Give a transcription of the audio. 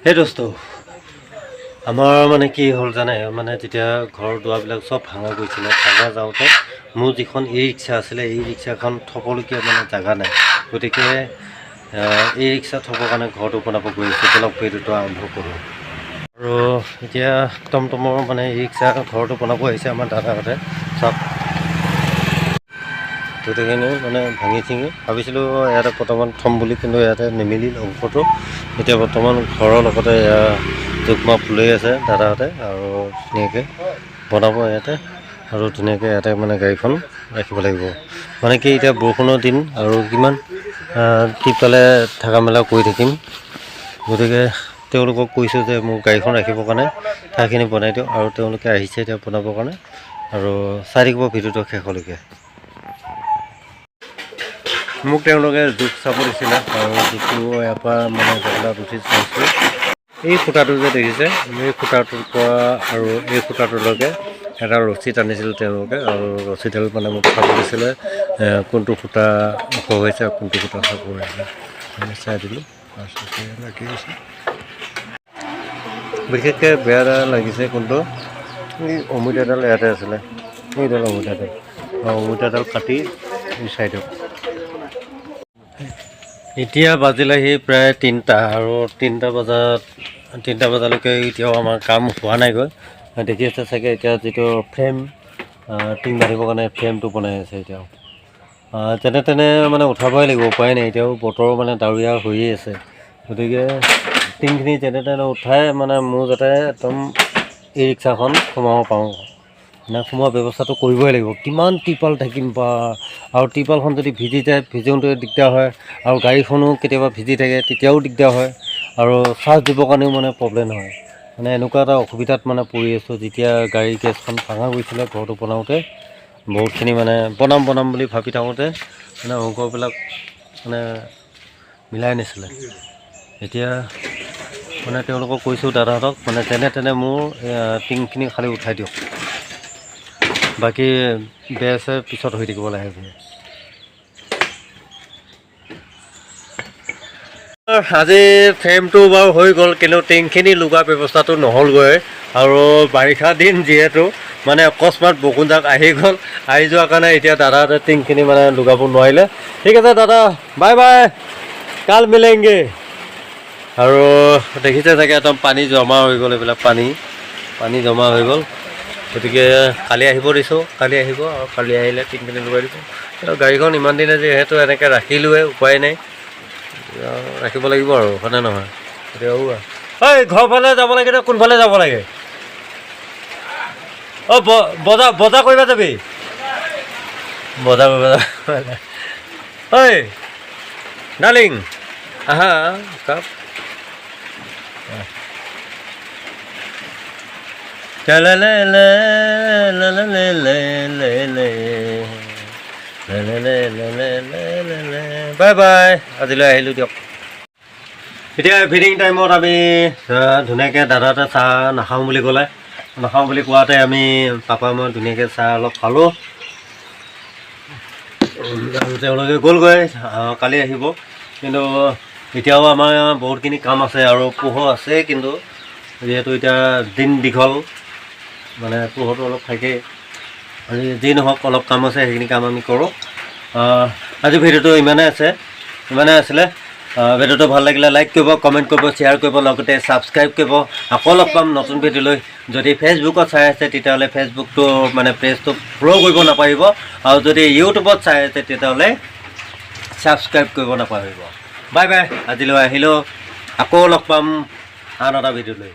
সেই দোস্ত আমাৰ মানে কি হ'ল জানে মানে যেতিয়া ঘৰ দুৱাৰবিলাক চব ভাঙা গৈছিলে ভাঙা যাওঁতে মোৰ যিখন ই ৰিক্সা আছিলে এই ৰিক্সাখন থ'বলগীয়া মানে জেগা নাই গতিকে এই ৰিক্সা থ'বৰ কাৰণে ঘৰটো বনাব গৈ আছোঁ বলক ভিডিঅ'টো আৰম্ভ কৰোঁ আৰু এতিয়া টমটমৰ মানে ই ৰিক্সা ঘৰটো বনাব আহিছে আমাৰ দাদাহঁতে চব গোটেইখিনি মানে ভাঙি চিঙি ভাবিছিলোঁ ইয়াতে বৰ্তমান থ'ম বুলি কিন্তু ইয়াতে নিমিলিল অংশটো এতিয়া বৰ্তমান ঘৰৰ লগতে এয়া জোখমাপ লৈ আছে দাদাহঁতে আৰু ধুনীয়াকৈ বনাব ইয়াতে আৰু ধুনীয়াকৈ ইয়াতে মানে গাড়ীখন ৰাখিব লাগিব মানে কি এতিয়া বৰষুণৰ দিন আৰু কিমান টিপপালে থকা মেলা কৰি থাকিম গতিকে তেওঁলোকক কৈছোঁ যে মোৰ গাড়ীখন ৰাখিবৰ কাৰণে ঠাইখিনি বনাই দিওঁ আৰু তেওঁলোকে আহিছে এতিয়া বনাবৰ কাৰণে আৰু চাই থাকিব ভিডিঅ'টো শেষলৈকে মোক তেওঁলোকে জোখ চাব দিছিলে আৰু জোখটো ইয়াৰ পৰা মানে জেগাত উঠি চাইছোঁ এই খুঁটাটো যে দেখিছে এই খুঁটাটোৰ পৰা আৰু এই খুঁটাটোলৈকে এটা ৰছী টানিছিল তেওঁলোকে আৰু ৰছীডাল মানে মোক চাব দিছিলে কোনটো খুঁটা ওখ হৈছে আৰু কোনটো খুঁটা চাব হৈছে আমি চাই দিলোঁ লাগি গৈছে বিশেষকৈ বেয়া লাগিছে কোনটো এই অমিতাডাল ইয়াতে আছিলে এইডাল অমিতাডাল আৰু অমিতাডাল কাটি এই চাইডত এতিয়া বাজিলেহি প্ৰায় 3টা আৰু 3টা বজালৈকে এতিয়াও আমাৰ কাম হোৱা নাইগৈ দেখি আছে চাগে এতিয়া যিটো ফ্ৰেম টিং বান্ধিবৰ কাৰণে ফ্ৰেমটো বনাই আছে এতিয়াও যেনে তেনে মানে উঠাবই লাগিব উপায় নাই এতিয়াও বতৰ মানে ডাৱৰীয়া হৈয়ে আছে গতিকে টিংখিনি যেনে তেনে উঠাই মানে মোৰ যাতে একদম ই ৰিক্সাখন সোমাব পাৰোঁ মানে সোমোৱা ব্যৱস্থাটো কৰিবই লাগিব কিমান টিপাল থাকিম বা আৰু টিপালখন যদি ভিজি যায় ভিজোঁতে দিগদাৰ হয় আৰু গাড়ীখনো কেতিয়াবা ভিজি থাকে তেতিয়াও দিগদাৰ হয় আৰু চাৰ্জ দিবৰ কাৰণেও মানে প্ৰব্লেম হয় মানে এনেকুৱা এটা অসুবিধাত মানে পৰি আছোঁ যেতিয়া গাড়ী গেছখন ভাঙা গৈছিলে ঘৰটো বনাওঁতে বহুতখিনি মানে বনাম বুলি ভাবি থাকোঁতে মানে অংকবিলাক মানে মিলাই নাছিলে এতিয়া মানে তেওঁলোকক কৈছোঁ দাদাহঁতক মানে যেনে তেনে মোৰ টিংখিনি খালি উঠাই দিয়ক বাকী বেৰ চেৰ পিছত হৈ থাকিব লাহে আজি ফ্ৰেমটো বাৰু হৈ গ'ল কিন্তু টিংখিনি লগোৱাৰ ব্যৱস্থাটো নহ'লগৈ আৰু বাৰিষা দিন যিহেতু মানে অকস্মাত বৰষুণজাক আহি গ'ল আহি যোৱাৰ কাৰণে এতিয়া দাদাহঁতে টিংখিনি মানে লগাব নোৱাৰিলে ঠিক আছে দাদা বাই বাই কাল মিলেংগে আৰু দেখিছে চাগে একদম পানী জমা হৈ গ'ল এইবিলাক পানী জমা হৈ গ'ল গতিকে কালি আহিব দিছোঁ কালি আহিব আৰু কালি আহিলে টিংখিনি লগাই দিব গাড়ীখন ইমান দিনে যিহেতু এনেকৈ ৰাখিলোৱে উপায় নাই ৰাখিব লাগিব আৰু হয়নে নহয় এতিয়া ঐ ঘৰফালে যাব লাগে নে কোনফালে যাব লাগে অঁ বজাৰ কৰিব যাবি বজাৰ কৰিব ঐ ডাৰ্লিং আহা কাপ বাই বাই আজিলৈ আহিলোঁ দিয়ক এতিয়া ইভিনিং টাইমত আমি ধুনীয়াকৈ দাদাহঁতে চাহ নাখাওঁ বুলি ক'লে নাখাওঁ বুলি কোৱাতে আমি পাপা মই ধুনীয়াকৈ চাহ অলপ খালোঁ আৰু তেওঁলোকে গ'লগৈ কালি আহিব কিন্তু এতিয়াও আমাৰ বহুতখিনি কাম আছে আৰু পোহৰ আছে কিন্তু যিহেতু এতিয়া দিন দীঘল মানে পোহৰটো অলপ থাকেই আৰু যি নহওক অলপ কাম আছে সেইখিনি কাম আমি কৰোঁ আজি ভিডিঅ'টো ইমানেই আছিলে ভিডিঅ'টো ভাল লাগিলে লাইক কৰিব কমেণ্ট কৰিব শ্বেয়াৰ কৰিব লগতে ছাবস্ক্ৰাইব কৰিব আকৌ লগ পাম নতুন ভিডিঅ' লৈ যদি ফেচবুকত চাই আছে তেতিয়াহ'লে ফেচবুকটো মানে পেজটো ফ'ল' কৰিব নাপাহৰিব আৰু যদি ইউটিউবত চাই আছে তেতিয়াহ'লে ছাবস্ক্ৰাইব কৰিব নাপাহৰিব বাই বাই আজিলৈ আহিলোঁ আকৌ লগ পাম আন এটা ভিডিঅ' লৈ